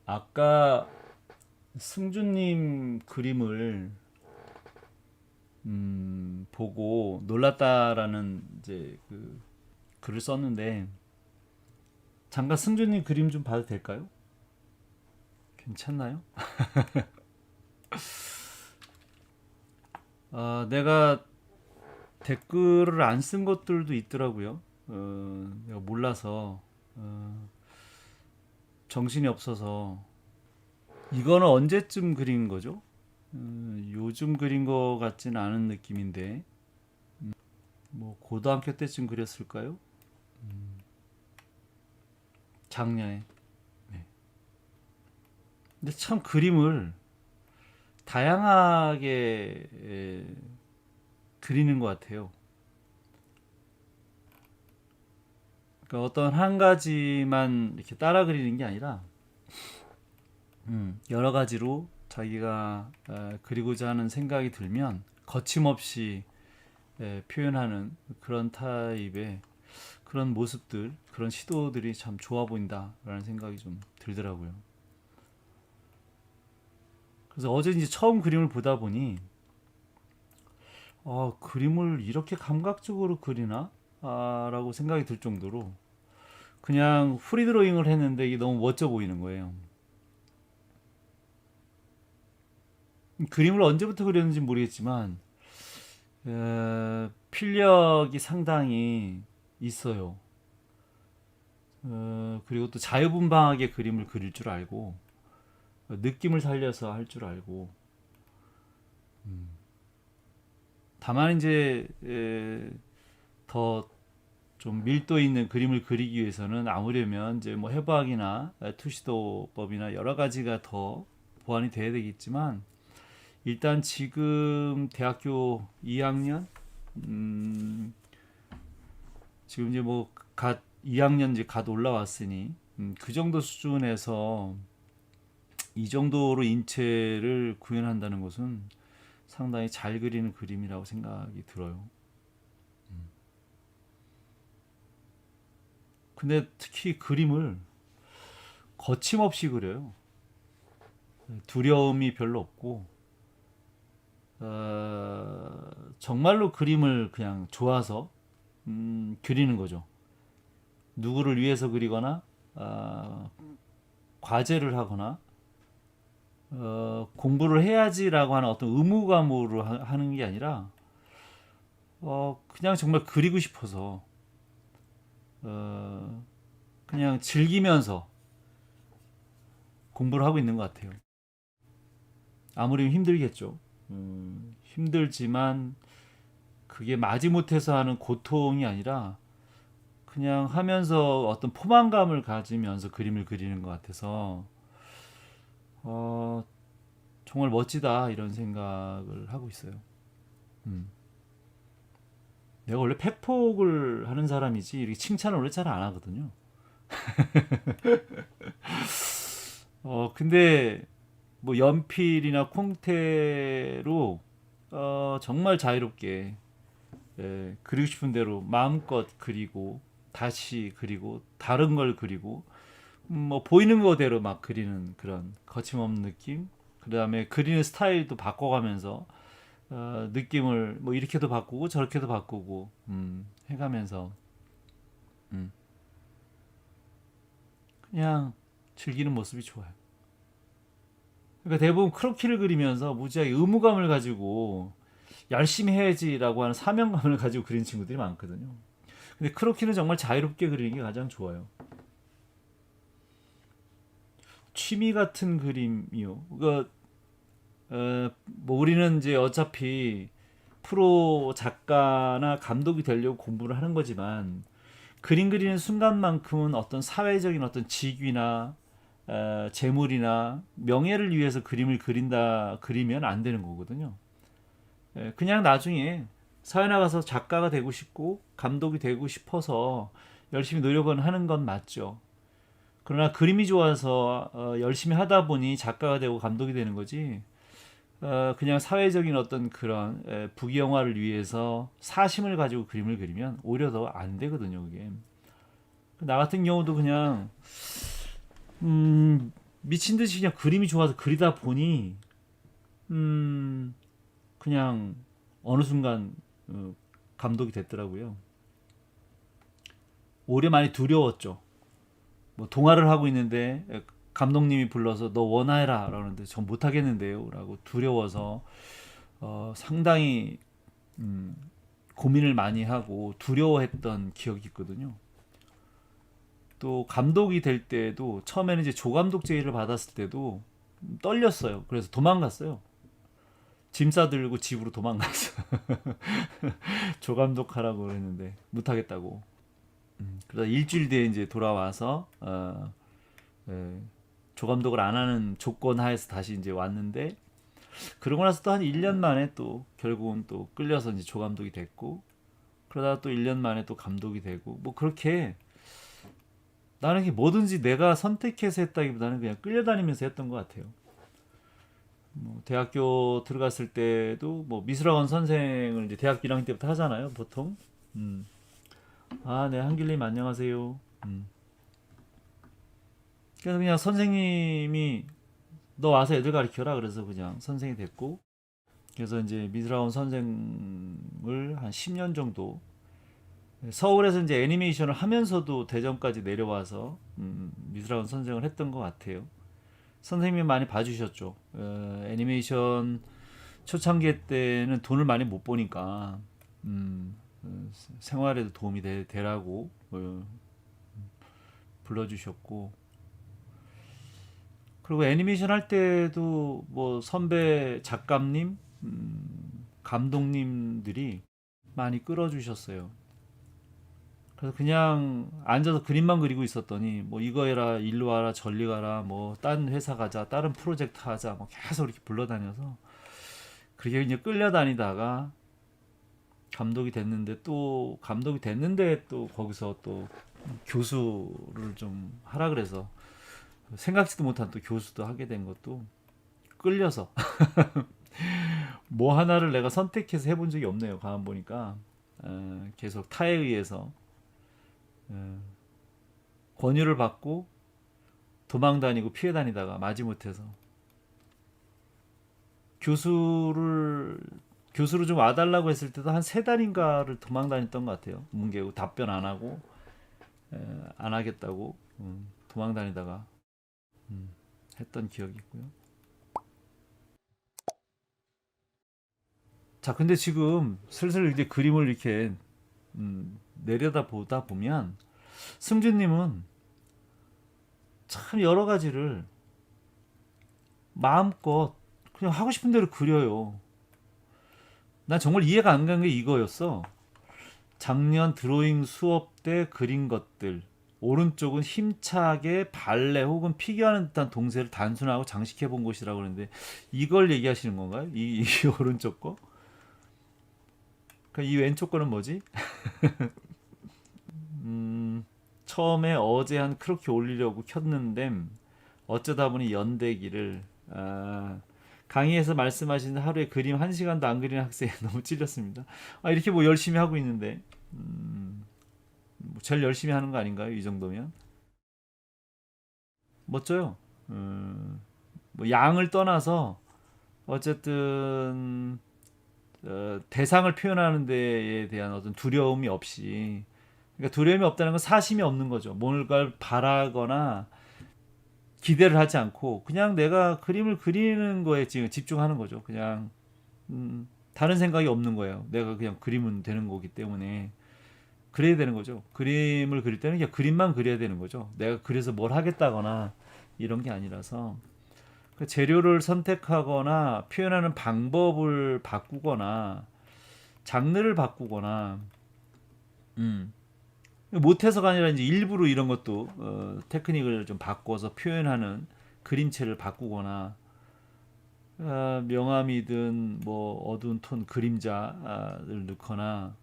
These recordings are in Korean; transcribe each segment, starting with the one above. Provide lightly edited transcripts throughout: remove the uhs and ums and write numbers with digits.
아까 승주님 그림을 보고 놀랐다라는 이제 그 글을 썼는데, 잠깐 승주님 그림 좀 봐도 될까요? 괜찮나요? 내가 댓글을 안 쓴 것들도 있더라고요. 내가 몰라서, 정신이 없어서. 이거는 언제쯤 그린 거죠? 요즘 그린 거 같지는 않은 느낌인데, 뭐 고등학교 때쯤 그렸을까요? 작년에. 네. 근데 참 그림을 다양하게 그리는 것 같아요. 그러니까 어떤 한 가지만 이렇게 따라 그리는 게 아니라 여러 가지로 자기가 그리고자 하는 생각이 들면 거침없이 표현하는 그런 타입의 그런 모습들, 그런 시도들이 참 좋아 보인다라는 생각이 좀 들더라고요. 그래서 어제 이제 처음 그림을 보다 보니 그림을 이렇게 감각적으로 그리나? 라고 생각이 들 정도로 그냥 프리드로잉을 했는데 이게 너무 멋져 보이는 거예요. 그림을 언제부터 그렸는지 모르겠지만 필력이 상당히 있어요. 그리고 또 자유분방하게 그림을 그릴 줄 알고 느낌을 살려서 할 줄 알고. 다만 이제 더 좀 밀도 있는 그림을 그리기 위해서는 아무려면 이제 뭐 해부학이나 투시도법이나 여러 가지가 더 보완이 돼야 되겠지만, 일단 지금 대학교 2학년, 지금 이제 뭐 갓 2학년 이제 갓 올라왔으니 그 정도 수준에서 이 정도로 인체를 구현한다는 것은 상당히 잘 그리는 그림이라고 생각이 들어요. 근데 특히 그림을 거침없이 그려요. 두려움이 별로 없고, 정말로 그림을 그냥 좋아서 그리는 거죠. 누구를 위해서 그리거나 과제를 하거나 공부를 해야지라고 하는 어떤 의무감으로 하는 게 아니라 그냥 정말 그리고 싶어서 그냥 즐기면서 공부를 하고 있는 것 같아요. 아무리 힘들겠죠. 힘들지만 그게 마지못해서 하는 고통이 아니라 그냥 하면서 어떤 포만감을 가지면서 그림을 그리는 것 같아서 정말 멋지다 이런 생각을 하고 있어요. 음. 내가 원래 팩폭을 하는 사람이지 이렇게 칭찬을 원래 잘 안 하거든요. 근데 뭐 연필이나 콩테로 정말 자유롭게 그리고 싶은 대로 마음껏 그리고 다시 그리고 다른 걸 그리고 뭐 보이는 거대로 막 그리는 그런 거침없는 느낌. 그 다음에 그리는 스타일도 바꿔가면서 느낌을 뭐 이렇게도 바꾸고 저렇게도 바꾸고 해가면서 음, 그냥 즐기는 모습이 좋아요. 그러니까 대부분 크로키를 그리면서 무지하게 의무감을 가지고 열심히 해야지라고 하는 사명감을 가지고 그리는 친구들이 많거든요. 근데 크로키는 정말 자유롭게 그리는 게 가장 좋아요. 취미 같은 그림이요. 그러니까 뭐 우리는 이제 어차피 프로 작가나 감독이 되려고 공부를 하는 거지만, 그림 그리는 순간만큼은 어떤 사회적인 어떤 직위나 재물이나 명예를 위해서 그림을 그리면 안 되는 거거든요. 그냥 나중에 사회 나가서 작가가 되고 싶고 감독이 되고 싶어서 열심히 노력은 하는 건 맞죠. 그러나 그림이 좋아서 열심히 하다 보니 작가가 되고 감독이 되는 거지. 그냥 사회적인 어떤 그런 부귀영화를 위해서 사심을 가지고 그림을 그리면 오히려 더 안 되거든요, 그게. 나 같은 경우도 그냥 미친 듯이 그냥 그림이 좋아서 그리다 보니 그냥 어느 순간 감독이 됐더라고요. 오히려 많이 두려웠죠. 뭐 동화를 하고 있는데 감독님이 불러서 너 원화해라 라는데 전 못하겠는데요 라고 두려워서 상당히 고민을 많이 하고 두려워했던 기억이 있거든요. 또 감독이 될 때도 처음에는 이제 조감독 제의를 받았을 때도 떨렸어요. 그래서 도망갔어요. 짐 싸들고 집으로 도망갔어. 조감독 하라고 그랬는데 못하겠다고. 그러다 일주일 뒤에 이제 돌아와서 예, 조감독을 안 하는 조건 하에서 다시 이제 왔는데 그러고 나서 또 한 1년 만에 또 결국은 또 끌려서 이제 조감독이 됐고 그러다가 또 1년 만에 또 감독이 되고 뭐 그렇게 나는 이게 뭐든지 내가 선택해서 했다기보다는 그냥 끌려다니면서 했던 것 같아요. 뭐 대학교 들어갔을 때도 뭐 미술학원 선생을 이제 대학교 1학년 때부터 하잖아요, 보통. 음. 아, 네, 한길님 안녕하세요. 그래서 그냥 선생님이 너 와서 애들 가르쳐라 그래서 그냥 선생이 됐고 그래서 이제 미술학원 선생을 한 10년 정도 서울에서 이제 애니메이션을 하면서도 대전까지 내려와서 미술학원 선생을 했던 것 같아요. 선생님이 많이 봐주셨죠. 애니메이션 초창기 때는 돈을 많이 못 버니까 생활에도 도움이 되라고 불러주셨고 그리고 애니메이션 할 때도 뭐 선배 작가님, 감독님들이 많이 끌어주셨어요. 그래서 그냥 앉아서 그림만 그리고 있었더니 뭐 이거 해라, 일로 와라, 저리 가라, 뭐 다른 회사 가자, 다른 프로젝트 하자, 뭐 계속 이렇게 불러다녀서 그렇게 이제 끌려다니다가 감독이 됐는데 또 감독이 됐는데 또 거기서 또 교수를 좀 하라 그래서 생각지도 못한 또 교수도 하게 된 것도 끌려서 뭐 하나를 내가 선택해서 해본 적이 없네요. 가만 보니까 계속 타에 의해서 권유를 받고 도망 다니고 피해 다니다가 마지못해서 교수를 교수로 좀 와달라고 했을 때도 한 세 달인가를 도망 다녔던 것 같아요. 뭉개고 답변 안 하고 안 하겠다고 도망 다니다가 했던 기억이 있고요. 자, 근데 지금 슬슬 이제 그림을 이렇게 내려다 보다 보면 승준님은 참 여러 가지를 마음껏 그냥 하고 싶은 대로 그려요. 난 정말 이해가 안 간 게 이거였어. 작년 드로잉 수업 때 그린 것들. 오른쪽은 힘차게 발레 혹은 피겨하는 듯한 동세를 단순하고 장식해 본 것이라고 그러는데 이걸 얘기하시는 건가요? 이 오른쪽 거? 그러니까 이 왼쪽 거는 뭐지? 처음에 어제 한 그렇게 올리려고 켰는데 어쩌다 보니 연대기를 강의에서 말씀하신 하루에 그림 1시간도 안 그리는 학생이 너무 찔렸습니다. 이렇게 뭐 열심히 하고 있는데 뭐 제일 열심히 하는 거 아닌가요? 이 정도면 멋져요. 뭐 양을 떠나서 어쨌든 대상을 표현하는 데에 대한 어떤 두려움이 없이 그러니까 두려움이 없다는 건 사심이 없는 거죠. 뭔가를 바라거나 기대를 하지 않고 그냥 내가 그림을 그리는 거에 지금 집중하는 거죠. 그냥 다른 생각이 없는 거예요. 내가 그냥 그리면 되는 거기 때문에 그래야 되는 거죠. 그림을 그릴 때는 그냥 그림만 그려야 되는 거죠. 내가 그래서 뭘 하겠다거나 이런 게 아니라서 그 재료를 선택하거나 표현하는 방법을 바꾸거나 장르를 바꾸거나 못해서가 아니라 이제 일부러 이런 것도 테크닉을 좀 바꿔서 표현하는 그림체를 바꾸거나 명암이든 뭐 어두운 톤 그림자를 넣거나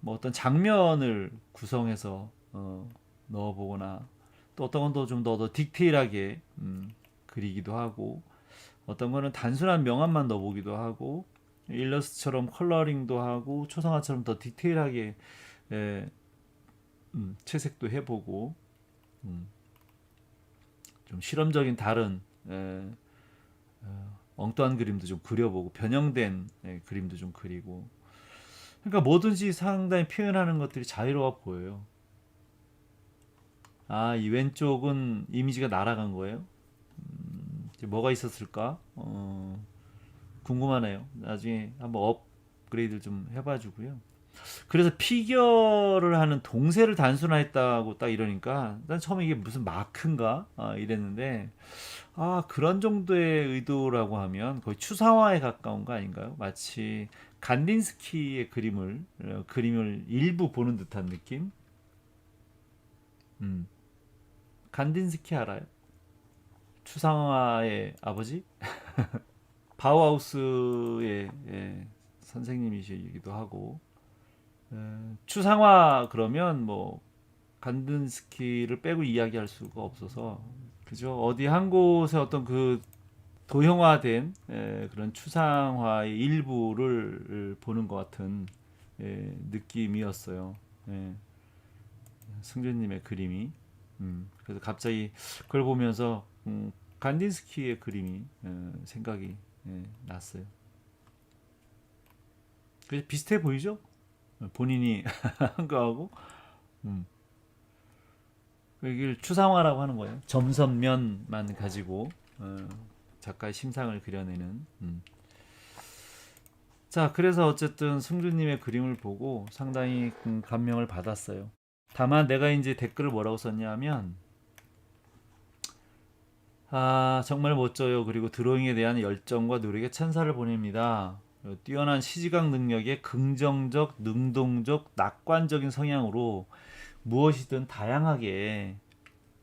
뭐 어떤 장면을 구성해서 넣어보거나 또 어떤 건 더 좀 더 디테일하게 그리기도 하고 어떤 거는 단순한 명암만 넣어보기도 하고 일러스트처럼 컬러링도 하고 초상화처럼 더 디테일하게 에, 채색도 해보고 음, 좀 실험적인 다른 엉뚱한 그림도 좀 그려보고 변형된 그림도 좀 그리고 그러니까 뭐든지 상당히 표현하는 것들이 자유로워 보여요. 아, 이 왼쪽은 이미지가 날아간 거예요. 이제 뭐가 있었을까? 궁금하네요. 나중에 한번 업그레이드 좀 해봐주고요. 그래서 피겨를 하는 동세를 단순화했다고 딱 이러니까 난 처음에 이게 무슨 마크인가 이랬는데 그런 정도의 의도라고 하면 거의 추상화에 가까운 거 아닌가요? 마치 간딘스키의 그림을 일부 보는 듯한 느낌? 음. 간딘스키 알아요? 추상화의 아버지? 바우하우스의 선생님이시기도 하고 추상화 그러면 뭐 간딘스키를 빼고 이야기할 수가 없어서 그죠? 어디 한 곳에 어떤 그 도형화된 그런 추상화의 일부를 보는 것 같은 느낌이었어요. 예, 승준님의 그림이. 그래서 갑자기 그걸 보면서 간딘스키의 그림이 생각이 났어요. 그래서 비슷해 보이죠? 본인이 한 거하고 이걸 추상화라고 하는 거예요. 점선면만 가지고 작가의 심상을 그려내는. 자, 그래서 어쨌든 승주님의 그림을 보고 상당히 감명을 받았어요. 다만 내가 이제 댓글을 뭐라고 썼냐면 정말 멋져요. 그리고 드로잉에 대한 열정과 노력에 찬사를 보냅니다. 뛰어난 시지각 능력에 긍정적, 능동적, 낙관적인 성향으로 무엇이든 다양하게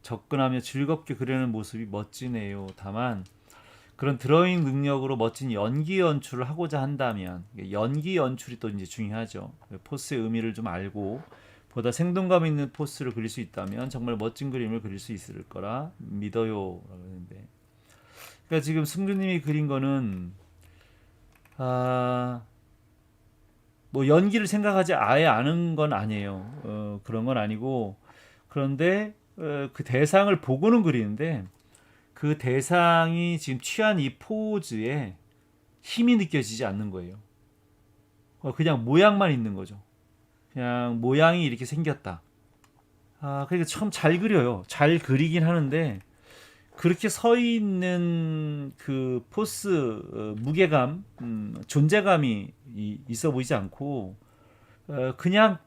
접근하며 즐겁게 그리는 모습이 멋지네요. 다만 그런 드로잉 능력으로 멋진 연기 연출을 하고자 한다면 연기 연출이 또 이제 중요하죠. 포스의 의미를 좀 알고 보다 생동감 있는 포스를 그릴 수 있다면 정말 멋진 그림을 그릴 수 있을 거라 믿어요라고 했는데, 그러니까 지금 승주님이 그린 거는 뭐 연기를 생각하지 아예 않은 건 아니에요. 그런 건 아니고 그런데 그 대상을 보고는 그리는데 그 대상이 지금 취한 이 포즈에 힘이 느껴지지 않는 거예요. 그냥 모양만 있는 거죠. 그냥 모양이 이렇게 생겼다. 그러니까 참 잘 그려요. 잘 그리긴 하는데 그렇게 서 있는 그 포스 무게감, 존재감이 있어 보이지 않고 그냥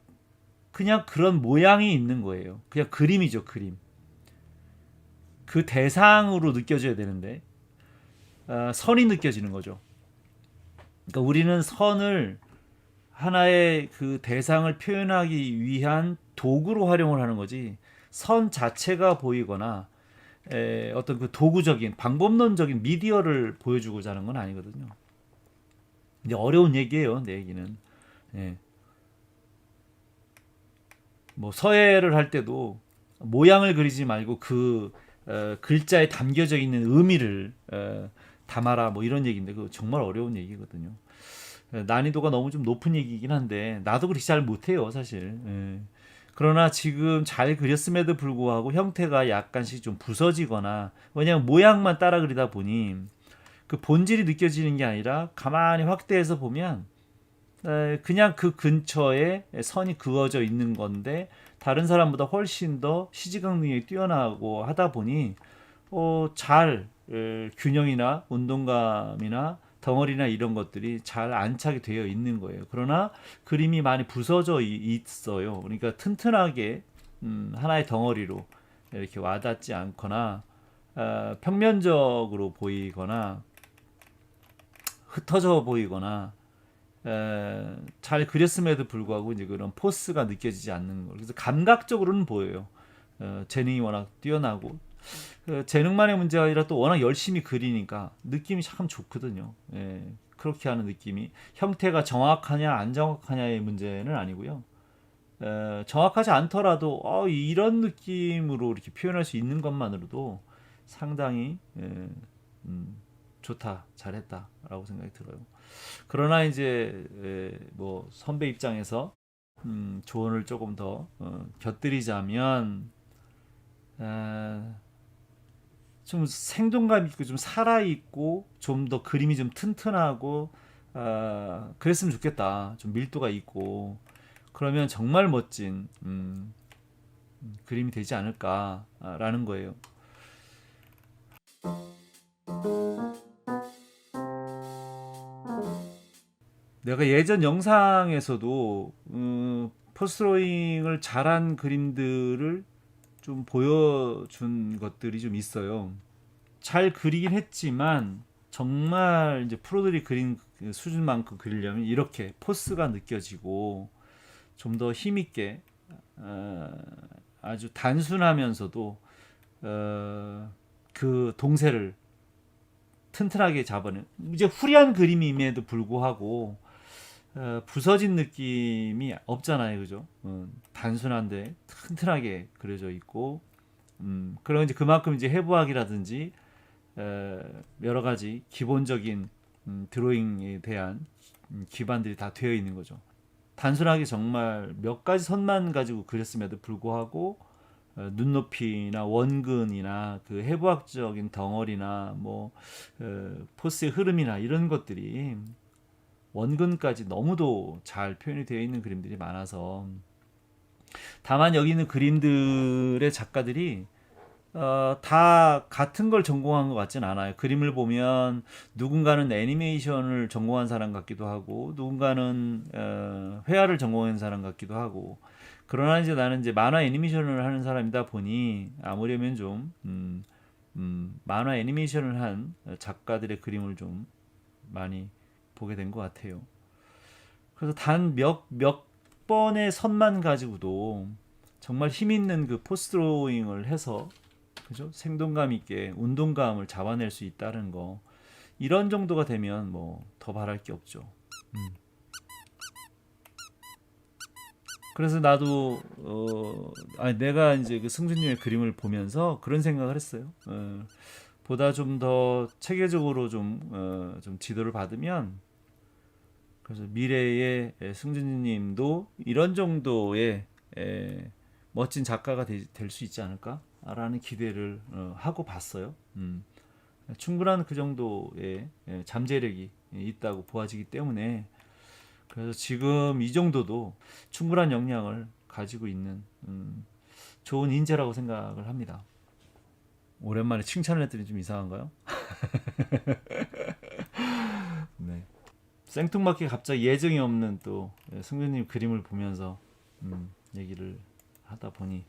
그런 모양이 있는 거예요. 그냥 그림이죠, 그림. 그 대상으로 느껴져야 되는데 선이 느껴지는 거죠. 그러니까 우리는 선을 하나의 그 대상을 표현하기 위한 도구로 활용을 하는 거지 선 자체가 보이거나 어떤 그 도구적인 방법론적인 미디어를 보여주고자 하는 건 아니거든요. 근데 어려운 얘기예요, 내 얘기는. 예. 뭐 서예를 할 때도 모양을 그리지 말고 그 글자에 담겨져 있는 의미를 담아라 뭐 이런 얘기인데 그거 정말 어려운 얘기거든요. 난이도가 너무 좀 높은 얘기이긴 한데 나도 그렇게 잘 못해요 사실. 그러나 지금 잘 그렸음에도 불구하고 형태가 약간씩 좀 부서지거나 왜냐면 모양만 따라 그리다 보니 그 본질이 느껴지는 게 아니라 가만히 확대해서 보면 그냥 그 근처에 선이 그어져 있는 건데 다른 사람보다 훨씬 더 시지각 능력이 뛰어나고 하다 보니 잘 균형이나 운동감이나 덩어리나 이런 것들이 잘 안착이 되어 있는 거예요. 그러나 그림이 많이 부서져 있어요. 그러니까 튼튼하게 하나의 덩어리로 이렇게 와닿지 않거나 평면적으로 보이거나 흩어져 보이거나 잘 그렸음에도 불구하고 이제 그런 포스가 느껴지지 않는 거. 그래서 감각적으로는 보여요. 재능이 워낙 뛰어나고 재능만의 문제가 아니라 또 워낙 열심히 그리니까 느낌이 참 좋거든요. 그렇게 하는 느낌이 형태가 정확하냐 안 정확하냐의 문제는 아니고요. 정확하지 않더라도 이런 느낌으로 이렇게 표현할 수 있는 것만으로도 상당히 좋다, 잘했다라고 생각이 들어요. 그러나 이제 뭐 선배 입장에서 조언을 조금 더 곁들이자면 아, 좀 생동감 있고 좀 살아 있고 좀 더 그림이 좀 튼튼하고 그랬으면 좋겠다. 좀 밀도가 있고 그러면 정말 멋진 그림이 되지 않을까라는 거예요. 내가 예전 영상에서도 포스로잉을 잘한 그림들을 좀 보여준 것들이 좀 있어요. 잘 그리긴 했지만 정말 이제 프로들이 그린 그 수준만큼 그리려면 이렇게 포스가 느껴지고 좀 더 힘있게 아주 단순하면서도 그 동세를 튼튼하게 잡아낸 이제 후리한 그림임에도 불구하고 부서진 느낌이 없잖아요, 그죠? 단순한데 튼튼하게 그려져 있고, 그런 이제 그만큼 이제 해부학이라든지 여러 가지 기본적인 드로잉에 대한 기반들이 다 되어 있는 거죠. 단순하게 정말 몇 가지 선만 가지고 그렸음에도 불구하고 눈높이나 원근이나 그 해부학적인 덩어리나 뭐 포스의 흐름이나 이런 것들이 원근까지 너무도 잘 표현이 되어 있는 그림들이 많아서 다만 여기 있는 그림들의 작가들이 다 같은 걸 전공한 것 같진 않아요. 그림을 보면 누군가는 애니메이션을 전공한 사람 같기도 하고 누군가는 회화를 전공한 사람 같기도 하고 그러나 이제 나는 이제 만화 애니메이션을 하는 사람이다 보니 아무려면 좀 만화 애니메이션을 한 작가들의 그림을 좀 많이 보게 된 것 같아요. 그래서 단 몇 번의 선만 가지고도 정말 힘 있는 그 포스 드로잉을 해서 그죠? 생동감 있게 운동감을 잡아낼 수 있다는 거 이런 정도가 되면 뭐 더 바랄 게 없죠. 그래서 나도 내가 이제 그 승준님의 그림을 보면서 그런 생각을 했어요. 보다 좀 더 체계적으로 좀 지도를 받으면 그래서 미래의 승준님도 이런 정도의 멋진 작가가 될 수 있지 않을까라는 기대를 하고 봤어요. 충분한 그 정도의 잠재력이 있다고 보아지기 때문에 그래서 지금 이 정도도 충분한 역량을 가지고 있는 좋은 인재라고 생각을 합니다. 오랜만에 칭찬을 했더니 좀 이상한가요? 네. 생뚱맞게 갑자기 예정이 없는 또 승준님 그림을 보면서 얘기를 하다 보니